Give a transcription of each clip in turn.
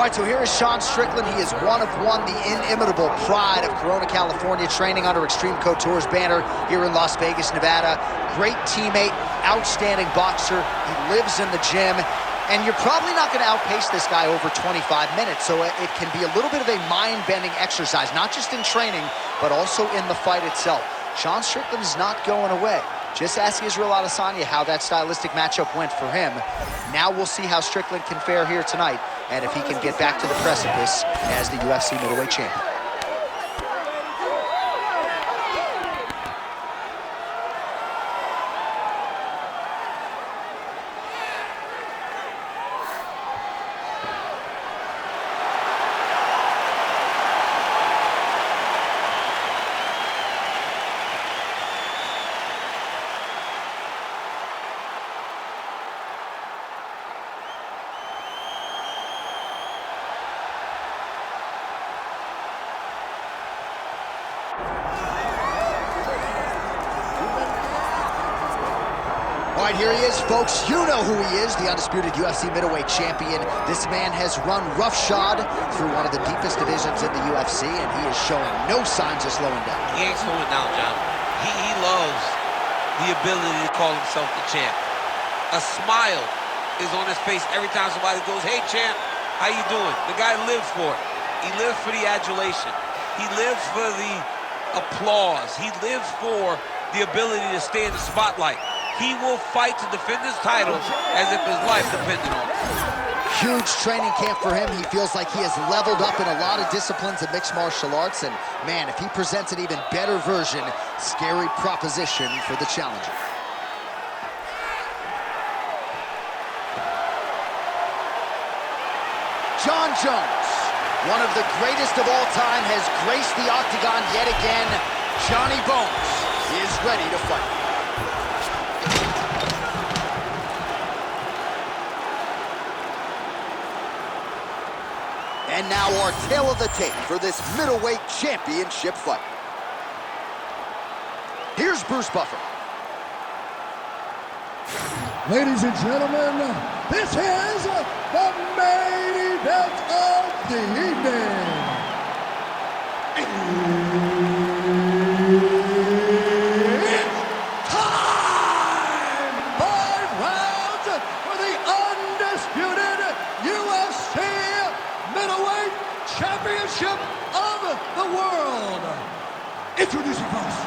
right, so here is Sean Strickland. He is one of one, the inimitable pride of Corona, California, training under Extreme Couture's banner here in Las Vegas, Nevada. Great teammate, outstanding boxer. He lives in the gym. And you're probably not going to outpace this guy over 25 minutes, so it can be a little bit of a mind-bending exercise, not just in training, but also in the fight itself. Sean Strickland is not going away. Just ask Israel Adesanya how that stylistic matchup went for him. Now we'll see how Strickland can fare here tonight, and if he can get back to the precipice as the UFC middleweight champion. All right, here he is, folks. You know who he is, the undisputed UFC middleweight champion. This man has run roughshod through one of the deepest divisions in the UFC, and he is showing no signs of slowing down. He ain't slowing down, John. He loves the ability to call himself the champ. A smile is on his face every time somebody goes, "Hey, champ, how you doing?" The guy lives for it. He lives for the adulation. He lives for the applause. He lives for the ability to stay in the spotlight. He will fight to defend his title as if his life depended on it. Huge training camp for him. He feels like he has leveled up in a lot of disciplines of mixed martial arts. And, man, if he presents an even better version, scary proposition for the challenger. Jon Jones, one of the greatest of all time, has graced the octagon yet again. Johnny Bones is ready to fight. And now our tale of the tape for this middleweight championship fight. Here's Bruce Buffer. Ladies and gentlemen, this is the main event of the evening. It's time! 5 rounds for the undisputed UFC middleweight championship of the world. Introducing first,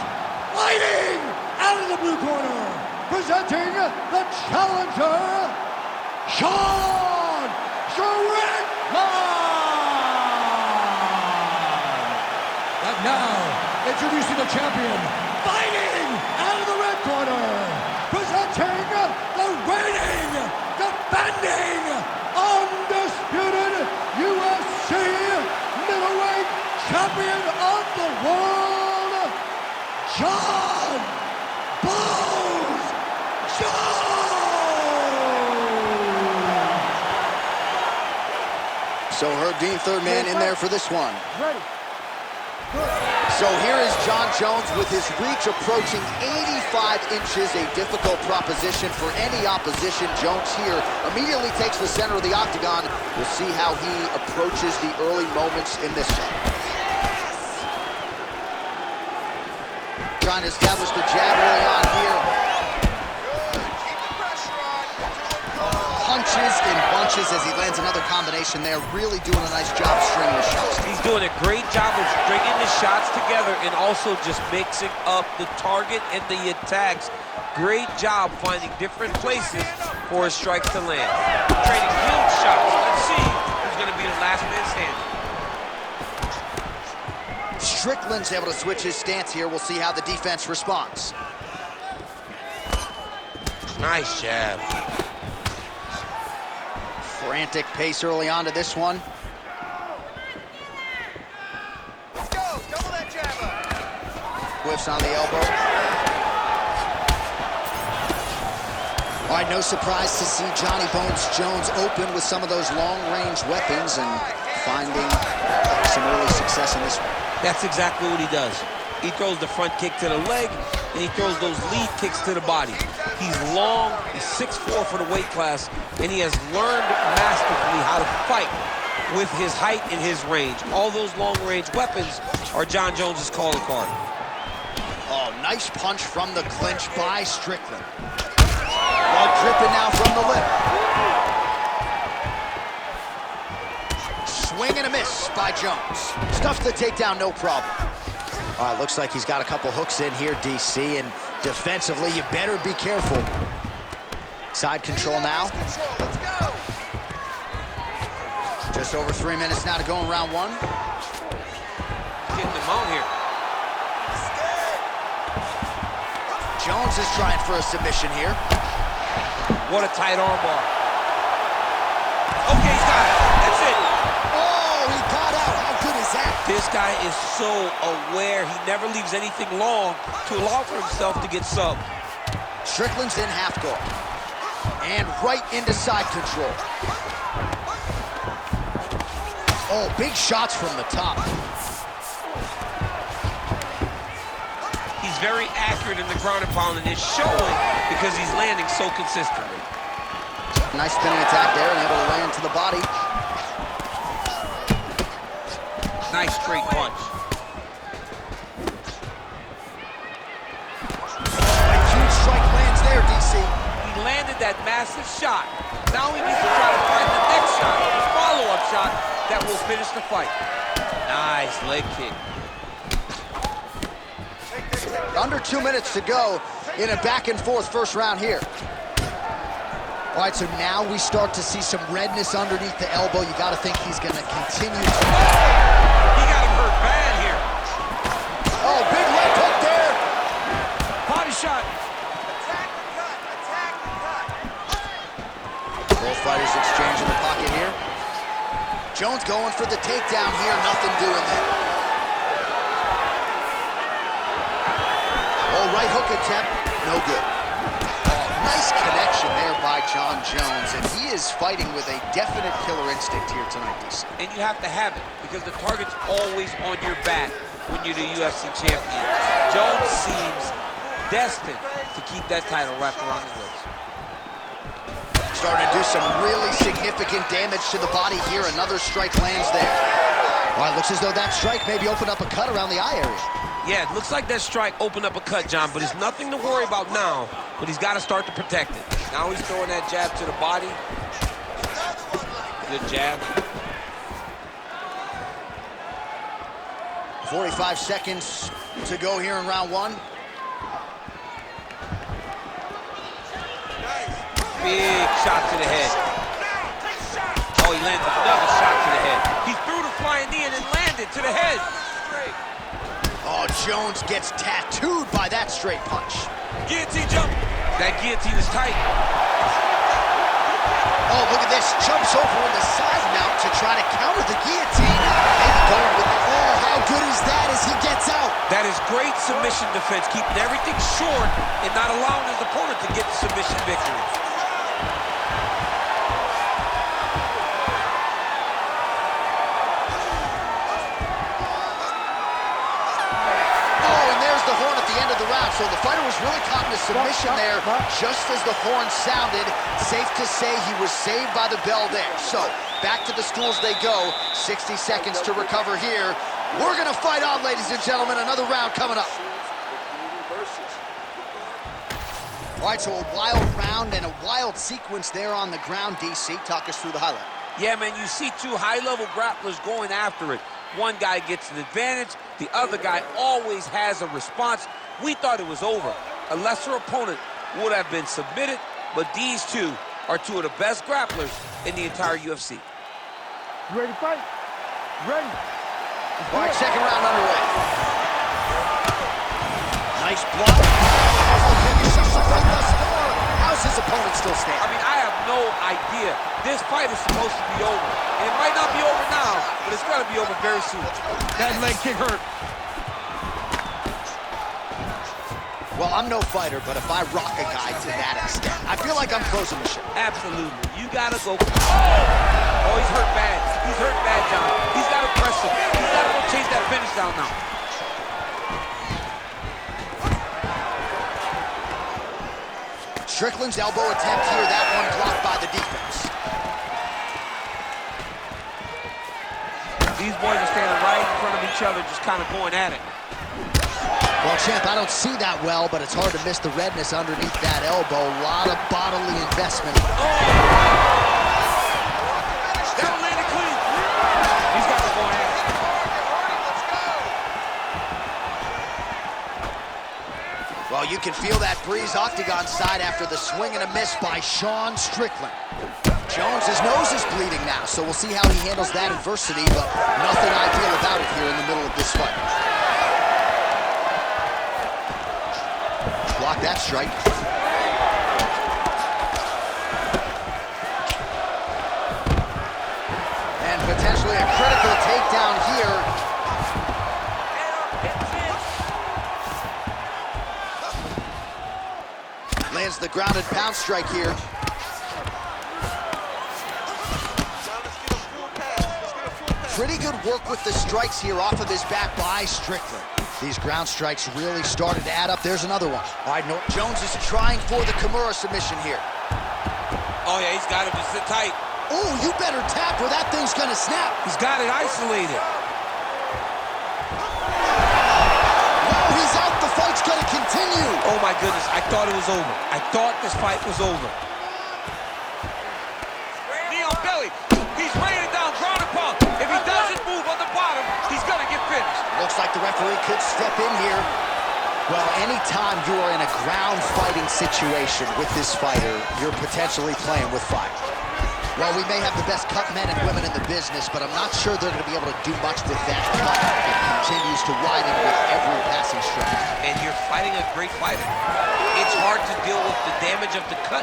fighting out of the blue corner, presenting the challenger, Sean Strickland. And now, introducing the champion, fighting out of the red corner, presenting the reigning, defending, undisputed UFC middleweight champion of the world, Jon Bones Jones! So Herb Dean, third man in there for this one. Ready. So here is Jon Jones with his reach approaching 85 inches, a difficult proposition for any opposition. Jones here immediately takes the center of the octagon. We'll see how he approaches the early moments in this one. Trying to establish the jab early on here. Punches in bunches as he lands another combination there. Really doing a nice job stringing his shots. He's doing a great job of stringing the shots together and also just mixing up the target and the attacks. Great job finding different places for his strikes to land. Trading huge shots. Let's see who's going to be the last man standing. Strickland's able to switch his stance here. We'll see how the defense responds. Nice jab. Frantic pace early on to this one. Let's go. Double that jab up. Whiffs on the elbow. All right, no surprise to see Johnny Bones Jones open with some of those long-range weapons and finding some early success in this one. That's exactly what he does. He throws the front kick to the leg, and he throws those lead kicks to the body. He's long, he's 6'4" for the weight class, and he has learned masterfully how to fight with his height and his range. All those long-range weapons are Jon Jones's calling card. Oh, nice punch from the clinch by Strickland. Blood dripping now from the lip. Swing and a miss by Jones. Stuffs the takedown, no problem. All right, looks like he's got a couple hooks in here, DC, and defensively, you better be careful. Side control now. Let's go. Just over 3 minutes now to go in round one. Getting him out here. Jones is trying for a submission here. What a tight armbar. Okay, he's got it. That's it. Oh, he got out. How good is that? This guy is so aware. He never leaves anything long to allow for himself to get subbed. Strickland's in half guard. And right into side control. Oh, big shots from the top. He's very accurate in the ground and pound, and it's showing because he's landing so consistently. Nice spinning attack there and able to land to the body. Nice straight punch. A huge strike lands there, DC. He landed that massive shot. Now he needs to try to find the next shot, the follow-up shot that will finish the fight. Nice leg kick. Under 2 minutes to go in a back-and-forth first round here. All right, so now we start to see some redness underneath the elbow. You got to think he's going to continue to... He got him hurt bad here. Oh, big leg hook there. Body shot. Attack the cut. Attack the cut. Both fighters exchange in the pocket here. Jones going for the takedown here. Nothing doing there. Oh, right hook attempt. No good. Nice connection there by Jon Jones, and he is fighting with a definite killer instinct here tonight, DC. And you have to have it because the target's always on your back when you're the UFC champion. Jones seems destined to keep that title wrapped around his waist. Starting to do some really significant damage to the body here. Another strike lands there. All right, looks as though that strike maybe opened up a cut around the eye area. Yeah, it looks like that strike opened up a cut, John, but it's nothing to worry about now, but he's got to start to protect it. Now he's throwing that jab to the body. Good jab. 45 seconds to go here in round one. Big shot to the head. Oh, he landed another shot to the head. He threw the flying knee and then landed to the head. Oh, Jones gets tattooed by that straight punch. Guillotine jump. That guillotine is tight. Oh, look at this. Jumps over in the side mount to try to counter the guillotine. Maybe going with... Oh, how good is that as he gets out? That is great submission defense, keeping everything short and not allowing his opponent to get the submission victory. So the fighter was really caught in a submission there, just as the horn sounded. Safe to say he was saved by the bell there. So back to the stools they go. 60 seconds to recover here. We're going to fight on, ladies and gentlemen. Another round coming up. All right, so a wild round and a wild sequence there on the ground, DC. Talk us through the highlight. Yeah, man, you see two high-level grapplers going after it. One guy gets an advantage. The other guy always has a response. We thought it was over. A lesser opponent would have been submitted, but these two are two of the best grapplers in the entire UFC. You ready to fight? Ready. All right, second round underway. Nice block. How's his opponent still standing? I mean, I have no idea. This fight is supposed to be over. And it might not be over now, but it's got to be over very soon. That leg kick hurt. Well, I'm no fighter, but if I rock a guy to that extent, I feel like I'm closing the show. Absolutely. You gotta go. Oh, he's hurt bad. He's hurt bad, John. He's gotta press him. He's gotta go chase that finish down now. Strickland's elbow attempt here, that one blocked by the defense. These boys are standing right in front of each other, just kind of going at it. Well, champ, I don't see that well, but it's hard to miss the redness underneath that elbow. A lot of bodily investment. That'll land it clean. He's got to go at it. Well, you can feel that breeze octagon side after the swing and a miss by Sean Strickland. Jones's nose is bleeding now, so we'll see how he handles that adversity, but nothing ideal about it here in the middle of this fight. Block that strike. And potentially a critical takedown here. Lands the grounded pound strike here. Pretty good work with the strikes here off of his back by Strickland. These ground strikes really started to add up. There's another one. All right, Jones is trying for the Kimura submission here. Oh, yeah, he's got it. Just sit tight. Oh, you better tap or that thing's gonna snap. He's got it isolated. Oh, he's out. The fight's gonna continue. Oh, my goodness. I thought it was over. I thought this fight was over. Knee on belly. He's raining down, ground and pound. If he doesn't move on the bottom, he's gonna get finished. Looks like the referee could step in here. Well, anytime you are in a ground fighting situation with this fighter, you're potentially playing with fire. Well, we may have the best cut men and women in the business, but I'm not sure they're going to be able to do much with that cut. It continues to widen with every passing strike. And you're fighting a great fighter. It's hard to deal with the damage of the cut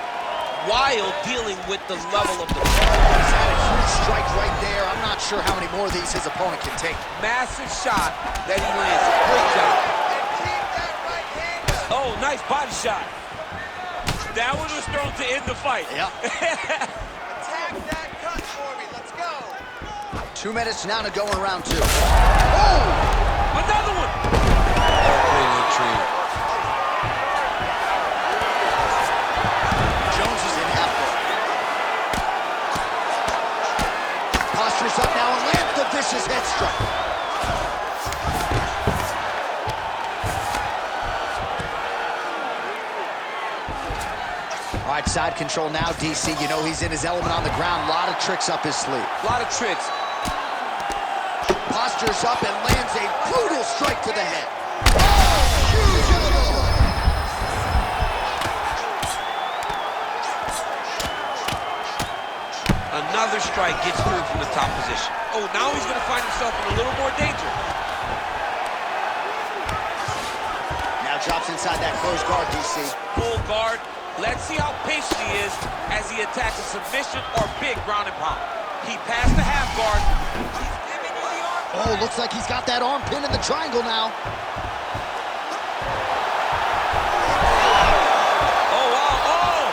while dealing with the level of the punch. He's had a huge strike right there. I'm not sure how many more of these his opponent can take. Massive shot that he lands. Great job. Oh, nice body shot. That one was thrown to end the fight. Yep. Attack that cut for me. Let's go. 2 minutes now to go in round 2. Oh! Another one. Great entry. Jones is in half guard. Postures up now and lands the vicious head strike. All right, side control now, DC. You know he's in his element on the ground. A lot of tricks up his sleeve. A lot of tricks. Postures up and lands a brutal strike to the head. Oh, huge elbow! Another strike gets through from the top position. Oh, now he's going to find himself in a little more danger. Now drops inside that closed guard, DC. Full guard. Let's see how patient he is as he attacks a submission or big ground and pound. He passed the half guard. He's giving you the arm. Oh, looks like he's got that arm pinned in the triangle now. Oh, wow, oh!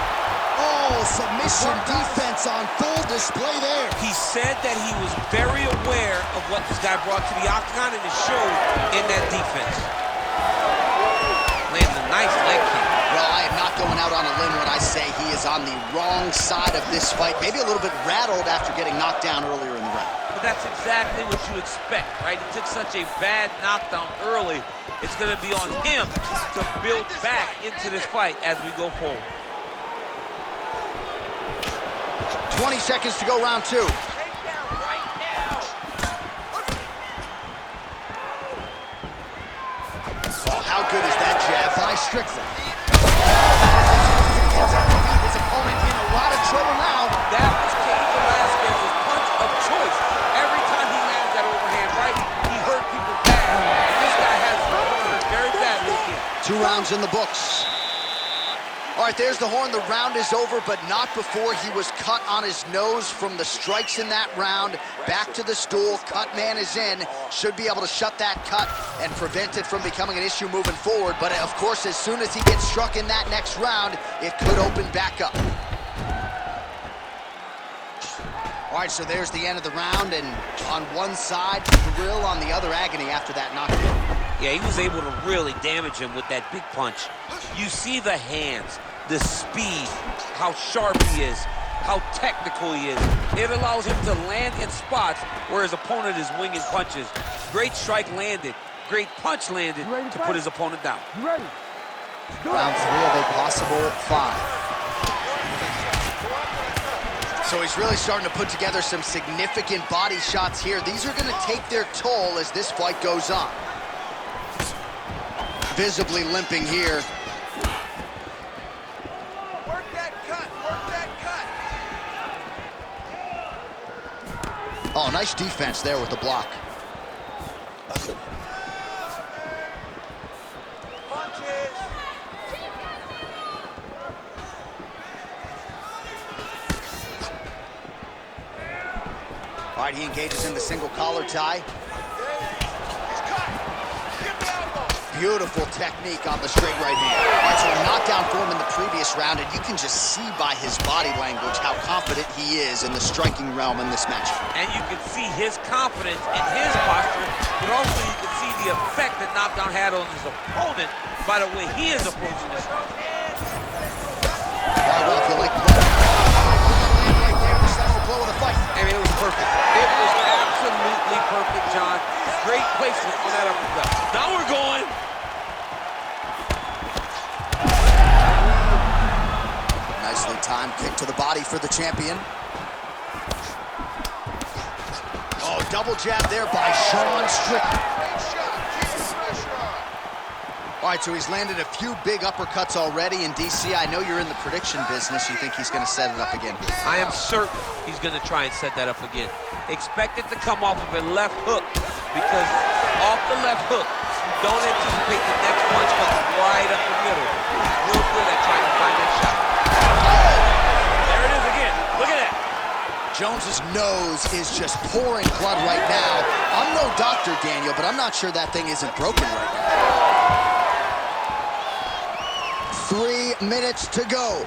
Oh, submission defense on full display there. He said that he was very aware of what this guy brought to the octagon, and it showed in that defense. Lands a nice leg kick. Well, I am not going out on a limb when I say he is on the wrong side of this fight. Maybe a little bit rattled after getting knocked down earlier in the round. But that's exactly what you expect, right? He took such a bad knockdown early. It's going to be on him to build back into this fight as we go forward. 20 seconds to go, round 2. Takedown right now. Oh, how good is that jab by Strickland? His opponent in a lot of trouble now. That was Cain Velasquez's punch of choice. Every time he lands that overhand right, he hurt people bad. And this guy has hurt very badly again. 2 rounds in the books. All right, there's the horn. The round is over, but not before he was cut on his nose from the strikes in that round. Back to the stool. Cut man is in. Should be able to shut that cut and prevent it from becoming an issue moving forward. But, of course, as soon as he gets struck in that next round, it could open back up. All right, so there's the end of the round, and on one side, thrill, on the other, agony after that knockdown. Yeah, he was able to really damage him with that big punch. You see the hands, the speed, how sharp he is, how technical he is. It allows him to land in spots where his opponent is winging punches. Great strike landed. Great punch landed to put his opponent down. You ready? Round 3 of a possible 5. So he's really starting to put together some significant body shots here. These are going to take their toll as this fight goes on. Visibly limping here. Work that cut, work that cut. Oh, nice defense there with the block. Punches. All right, he engages in the single collar tie. He's cut. Get the elbow. Beautiful technique on the straight right hand. All right, so a knockdown for him in the previous round, and you can just see by his body language how confident he is in the striking realm in this match. And you can see his confidence in his posture, but also you can see the effect that knockdown had on his opponent by the way he is approaching this fight. All right, well, if you like blood, right there, the central blow of the fight. I mean, it was perfect. It was absolutely perfect, John. Great placement on that uppercut. Now we're going. Nicely timed kick to the body for the champion. Oh, double jab there by Sean Strickland. Great shot. Keep the pressure on. All right, so he's landed a few big uppercuts already in DC. I know you're in the prediction business. You think he's going to set it up again? I am certain he's going to try and set that up again. Expect it to come off of a left hook, because off the left hook, don't anticipate the next punch coming right up the middle. He's real good at trying to find that shot. There it is again. Look at that. Jones's nose is just pouring blood right now. I'm no doctor, Daniel, but I'm not sure that thing isn't broken right now. 3 minutes to go.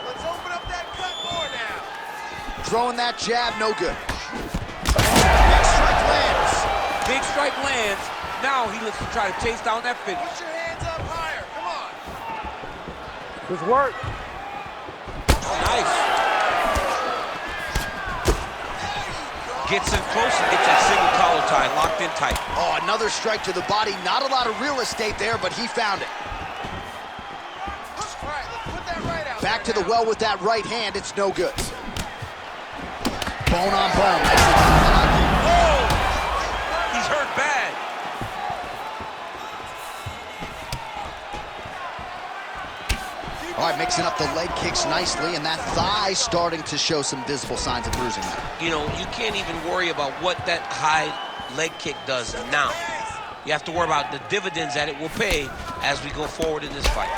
Let's open up that cut more now. Throwing that jab, no good. Big strike lands. Big strike lands. Now he looks to try to chase down that finish. Put your hands up higher. Come on. Good work. Nice. Gets in close and gets that single collar tie locked in tight. Oh, another strike to the body. Not a lot of real estate there, but he found it. All right, let's put that right out. Back to there the now. well with that right hand. It's no good. Bone on bone. Nicely done. Oh! He's hurt bad. All right, mixing up the leg kicks nicely, and that thigh starting to show some visible signs of bruising now. You know, you can't even worry about what that high leg kick does now. You have to worry about the dividends that it will pay as we go forward in this fight.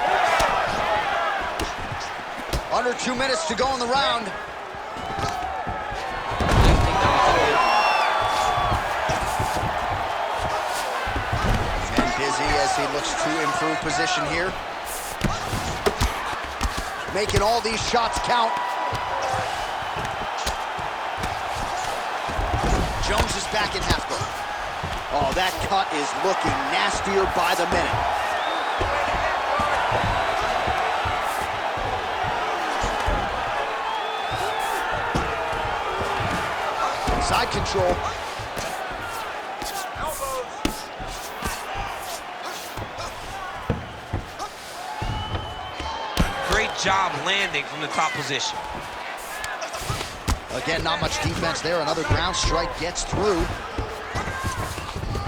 Under 2 minutes to go in the round. And busy as he looks to improve position here. Making all these shots count. Jones is back in half guard. Oh, that cut is looking nastier by the minute. Side control. Great job landing from the top position. Again, not much defense there. Another ground strike gets through.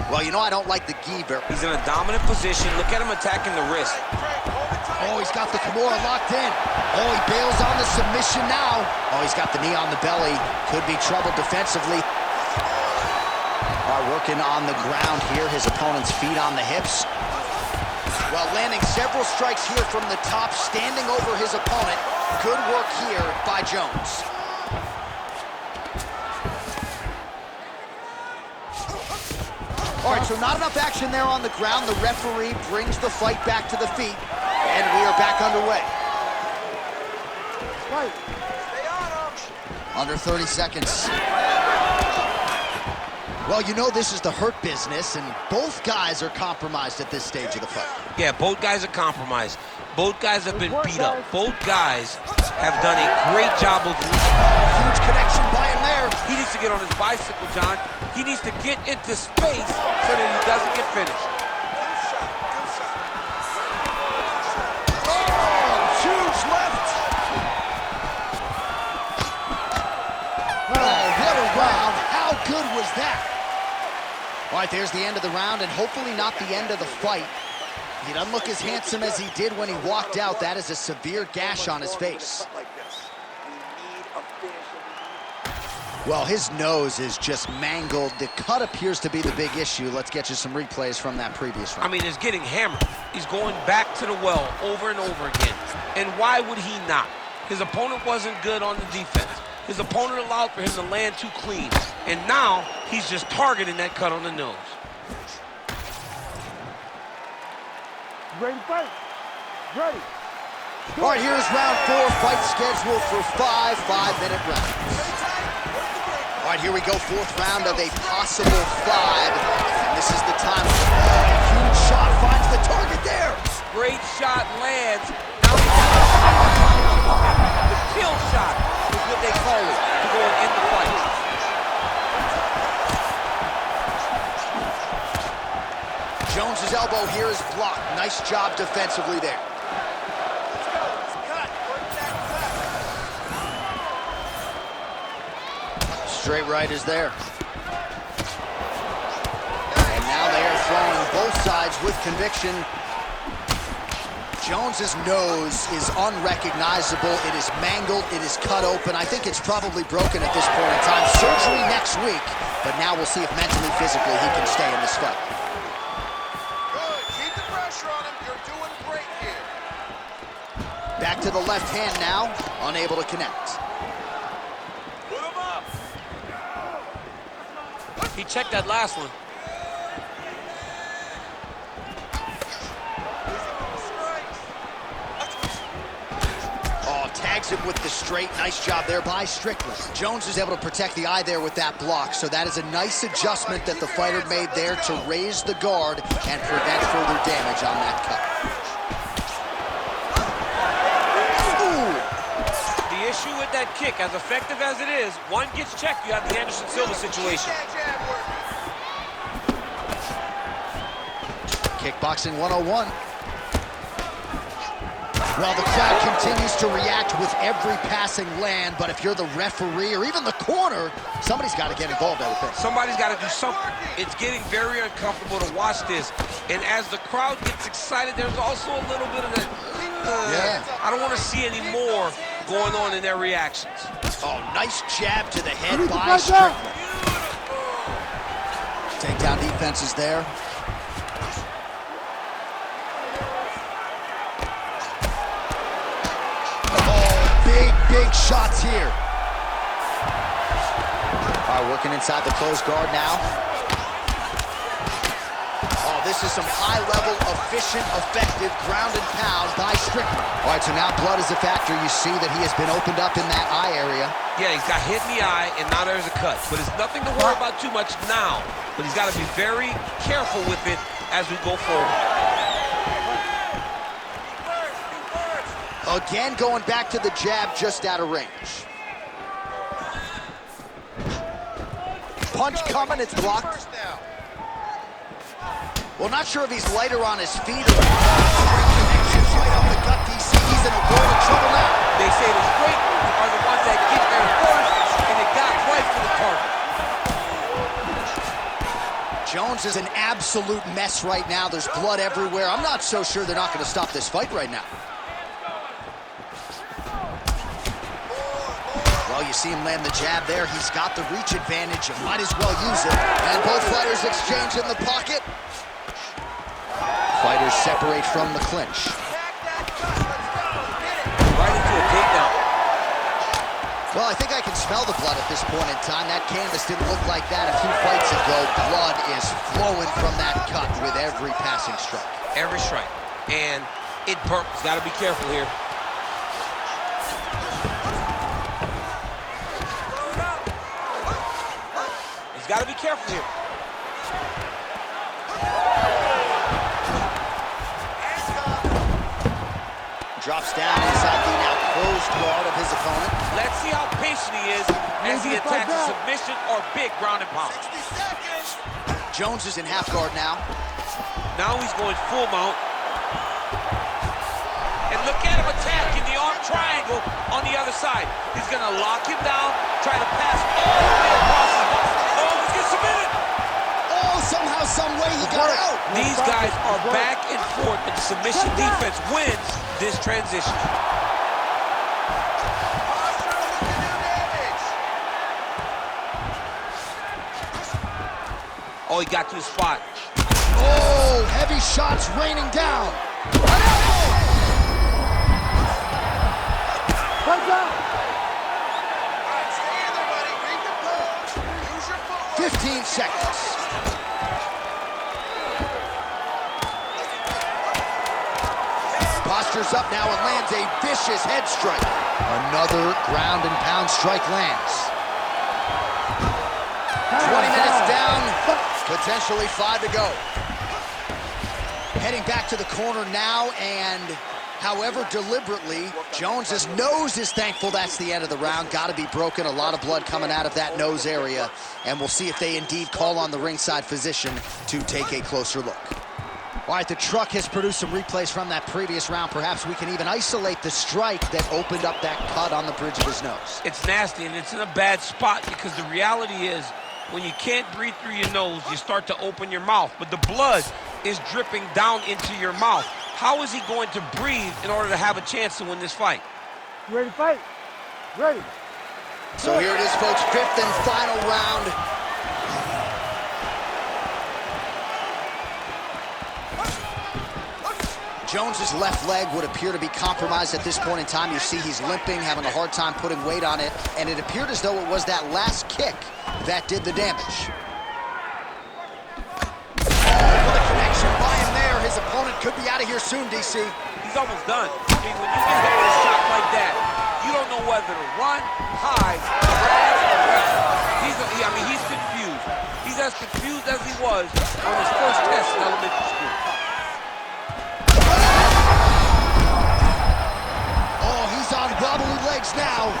Well, you know I don't like the gi very. He's in a dominant position. Look at him attacking the wrist. Oh, he's got the Kimura locked in. Oh, he bails on the submission now. Oh, he's got the knee on the belly. Could be trouble defensively. All right, working on the ground here. His opponent's feet on the hips. Well, landing several strikes here from the top, standing over his opponent. Good work here by Jones. All right, so not enough action there on the ground. The referee brings the fight back to the feet, and we are back underway. Right. Stay on him. Under 30 seconds. Well, you know this is the hurt business, and both guys are compromised at this stage of the fight. Yeah, both guys are compromised. Both guys have been beat up. Both guys have done a great job of Huge connection by him there. He needs to get on his bicycle, John. He needs to get into space so that he doesn't get finished. Oh, huge left. Oh, what a round. How good was that? All right, there's the end of the round, and hopefully not the end of the fight. He doesn't look as handsome as he did when he walked out. That is a severe gash on his face. Well, his nose is just mangled. The cut appears to be the big issue. Let's get you some replays from that previous round. I mean, it's getting hammered. He's going back to the well over and over again. And why would he not? His opponent wasn't good on the defense. His opponent allowed for him to land too clean. And now he's just targeting that cut on the nose. Ready to fight? Ready. All right, here's round 4. Fight scheduled for 5 5-minute rounds. All right, here we go. 4th round of a possible 5. And this is the time. A huge shot finds the target there. Great shot lands. Now the kill shot is what they call it to go and end the fight. Jones's elbow here is blocked. Nice job defensively there. Let's go. Let's cut. Work that cut. Straight right is there. And now they are throwing both sides with conviction. Jones's nose is unrecognizable. It is mangled. It is cut open. I think it's probably broken at this point in time. Surgery next week, but now we'll see if mentally, physically, he can stay in this fight. Back to the left hand now, unable to connect. Put him up. He checked that last one. Oh, tags him with the straight. Nice job there by Strickland. Jones is able to protect the eye there with that block, so that is a nice adjustment that the fighter made there to raise the guard and prevent further damage on that cut. Issue with that kick, as effective as it is, one gets checked, you have the Anderson Silva situation. Kickboxing 101. Well, the crowd continues to react with every passing land, but if you're the referee or even the corner, somebody's got to get involved, I would think. Somebody's got to do something. It's getting very uncomfortable to watch this, and as the crowd gets excited, there's also a little bit of that, I don't want to see any more going on in their reactions. Oh, nice jab to the head by Strickland. Takedown defense is there. Oh, big shots here. All right, working inside the closed guard now. Oh, this is some high-level, efficient, effective ground and pound by Strickland. All right, so now blood is a factor. You see that he has been opened up in that eye area. Yeah, he's got hit in the eye, and now there's a cut. But it's nothing to worry about too much now. But he's got to be very careful with it as we go forward. Again, going back to the jab just out of range. Punch coming, it's blocked. Well, not sure if he's lighter on his feet or connections right up the gut. DC, he's in a world of trouble now. They say the straight are the ones that get there first, and it got right for the target. Jones is an absolute mess right now. There's blood everywhere. I'm not so sure they're not going to stop this fight right now. Well, you see him land the jab there. He's got the reach advantage. You might as well use it. And both fighters exchange in the pocket. Fighters separate from the clinch. Right into a takedown. Well, I think I can smell the blood at this point in time. That canvas didn't look like that a few fights ago. Blood is flowing from that cut with every passing strike. Every strike. And it burns. Got to be careful here. He's got to be careful here. Drops down inside the now closed guard of his opponent. Let's see how patient he is as he attacks a submission or big ground and pound. 60 seconds. Jones is in half guard now. Now he's going full mount. And look at him attacking the arm triangle on the other side. He's gonna lock him down, try to pass all the way across his box. Oh, let's get submitted. Oh, somehow, some way he got out. These guys are back and forth, and submission defense wins this transition. Posture looking to do damage. Oh, he got to his spot. Oh, heavy shots raining down. An elbow! Punch out. All right, stay in there, buddy. Recompose. Use your footwork. 15 seconds. Postures up now and lands a vicious head strike. Another ground and pound strike lands. 20 minutes down, potentially 5 to go. Heading back to the corner now, and however deliberately, Jones's nose is thankful that's the end of the round. Got to be broken, a lot of blood coming out of that nose area, and we'll see if they indeed call on the ringside physician to take a closer look. All right, the truck has produced some replays from that previous round. Perhaps we can even isolate the strike that opened up that cut on the bridge of his nose. It's nasty, and it's in a bad spot because the reality is when you can't breathe through your nose, you start to open your mouth, but the blood is dripping down into your mouth. How is he going to breathe in order to have a chance to win this fight? You ready to fight? Ready. So here it is, folks, 5th and final round. Jones's left leg would appear to be compromised at this point in time. You see he's limping, having a hard time putting weight on it, and it appeared as though it was that last kick that did the damage. Oh, what a connection by him there. His opponent could be out of here soon, DC. He's almost done. I mean, when you get hit with a shot like that, you don't know whether to run, hide, grab, or wrestle. He's confused. He's as confused as he was on his first test in elementary school. On wobbly legs now.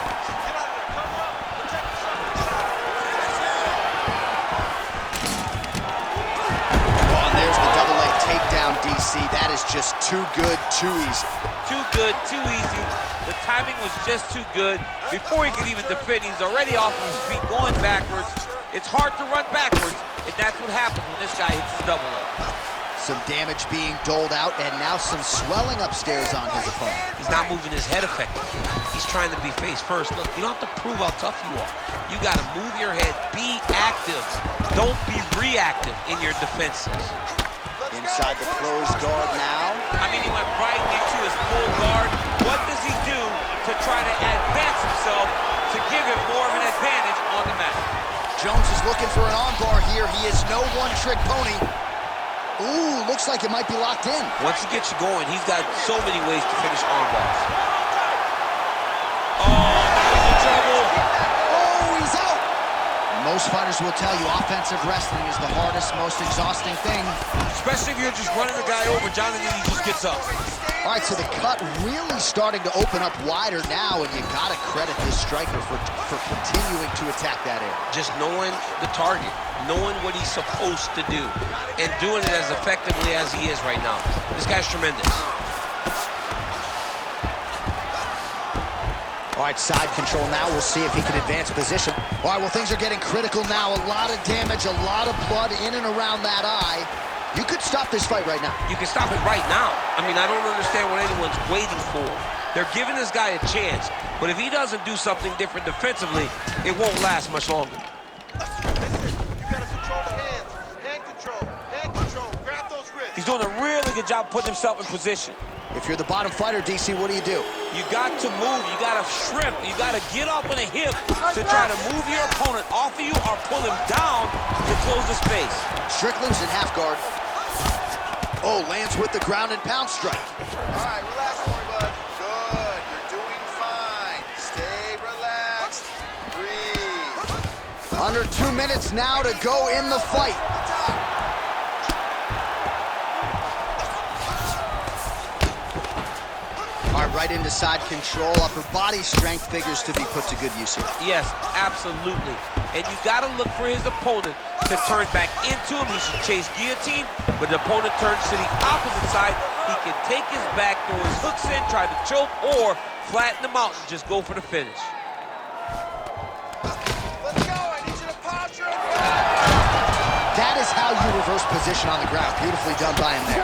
Oh, and there's the double leg takedown, DC. That is just too good, too easy. Too good, too easy. The timing was just too good. Before he could even defend, he's already off of his feet, going backwards. It's hard to run backwards, and that's what happens when this guy hits the double leg. Some damage being doled out, and now some swelling upstairs on his opponent. He's not moving his head effectively. He's trying to be face first. Look, you don't have to prove how tough you are. You got to move your head. Be active. Don't be reactive in your defenses. Inside the closed guard now. I mean, he went right into his full guard. What does he do to try to advance himself to give him more of an advantage on the mat? Jones is looking for an armbar here. He is no one-trick pony. Ooh, looks like it might be locked in. Once he gets you going, he's got so many ways to finish armbars. Oh, now he's in trouble. Oh, he's out. Most fighters will tell you offensive wrestling is the hardest, most exhausting thing. Especially if you're just running the guy over, Jonathan, he just gets up. All right, so the cut really starting to open up wider now, and you got to credit this striker for continuing to attack that area. Just knowing the target, knowing what he's supposed to do, and doing it as effectively as he is right now. This guy's tremendous. All right, side control now. We'll see if he can advance position. All right, well, things are getting critical now. A lot of damage, a lot of blood in and around that eye. You could stop this fight right now. You can stop it right now. I mean, I don't understand what anyone's waiting for. They're giving this guy a chance, but if he doesn't do something different defensively, it won't last much longer. Listen, you gotta control the hands. Hand control, grab those wrists. He's doing a really good job putting himself in position. If you're the bottom fighter, DC, what do? You got to move, you got to shrimp, you got to get up on a hip to try to move your opponent off of you or pull him down to close the space. Strickland's in half guard. Oh, lands with the ground and pound strike. All right, relax for me, bud. Good, you're doing fine. Stay relaxed, breathe. Under 2 minutes now to go in the fight. All right, right into side control. Upper body strength figures to be put to good use here. Yes, absolutely. And you got to look for his opponent to turn back into him. He should chase guillotine, but the opponent turns to the opposite side. He can take his back, throw his hooks in, try to choke, or flatten him out and just go for the finish. Let's go. I need you to posture. That is how you reverse position on the ground. Beautifully done by him there.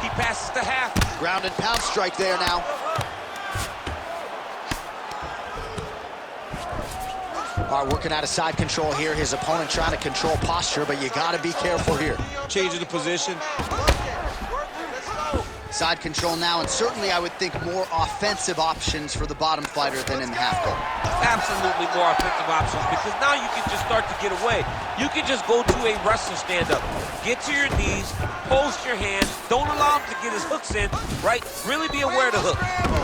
He passes to half. Ground and pound strike there now. All right, working out of side control here. His opponent trying to control posture, but you got to be careful here. Changing the position. Side control now, and certainly I would think more offensive options for the bottom fighter than in the half guard. Absolutely more offensive options, because now you can just start to get away. You can just go to a wrestler stand-up. Get to your knees, post your hands, don't allow him to get his hooks in, right? Really be aware of the hook.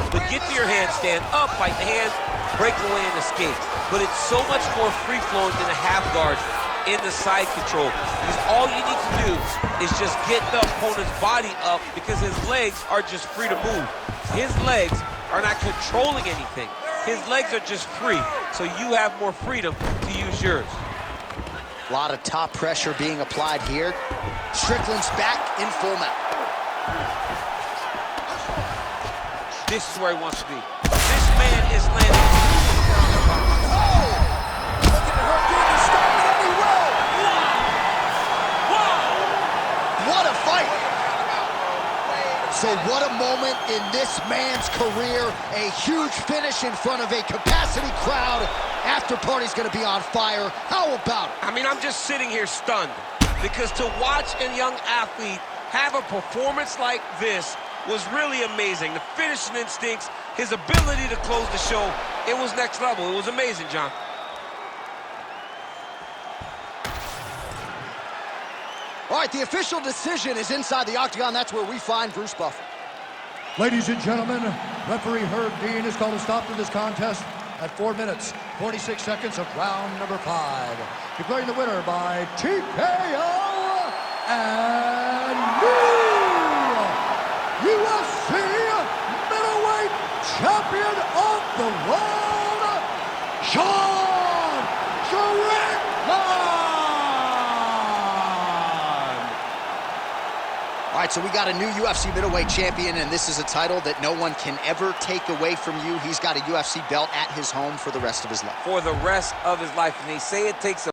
But get to your hands, stand up, fight the hands, break away and escape. But it's so much more free-flowing than a half guard in the side control, because all you need to do is just get the opponent's body up, because his legs are just free to move. His legs are not controlling anything. His legs are just free, so you have more freedom to use yours. A lot of top pressure being applied here. Strickland's back in full mount. This is where he wants to be. This man is landing. What a fight! So what a moment in this man's career. A huge finish in front of a capacity crowd. After party's gonna be on fire. How about it? I mean, I'm just sitting here stunned, because to watch a young athlete have a performance like this was really amazing. The finishing instincts, his ability to close the show, it was next level. It was amazing, John. All right, the official decision is inside the octagon. That's where we find Bruce Buffer. Ladies and gentlemen, referee Herb Dean has called a stop to this contest at 4 minutes, 46 seconds of round number 5. Declaring the winner by TKO and new UFC middleweight champion of the world, Strickland! All right, so we got a new UFC middleweight champion, and this is a title that no one can ever take away from you. He's got a UFC belt at his home for the rest of his life. For the rest of his life. And they say it takes a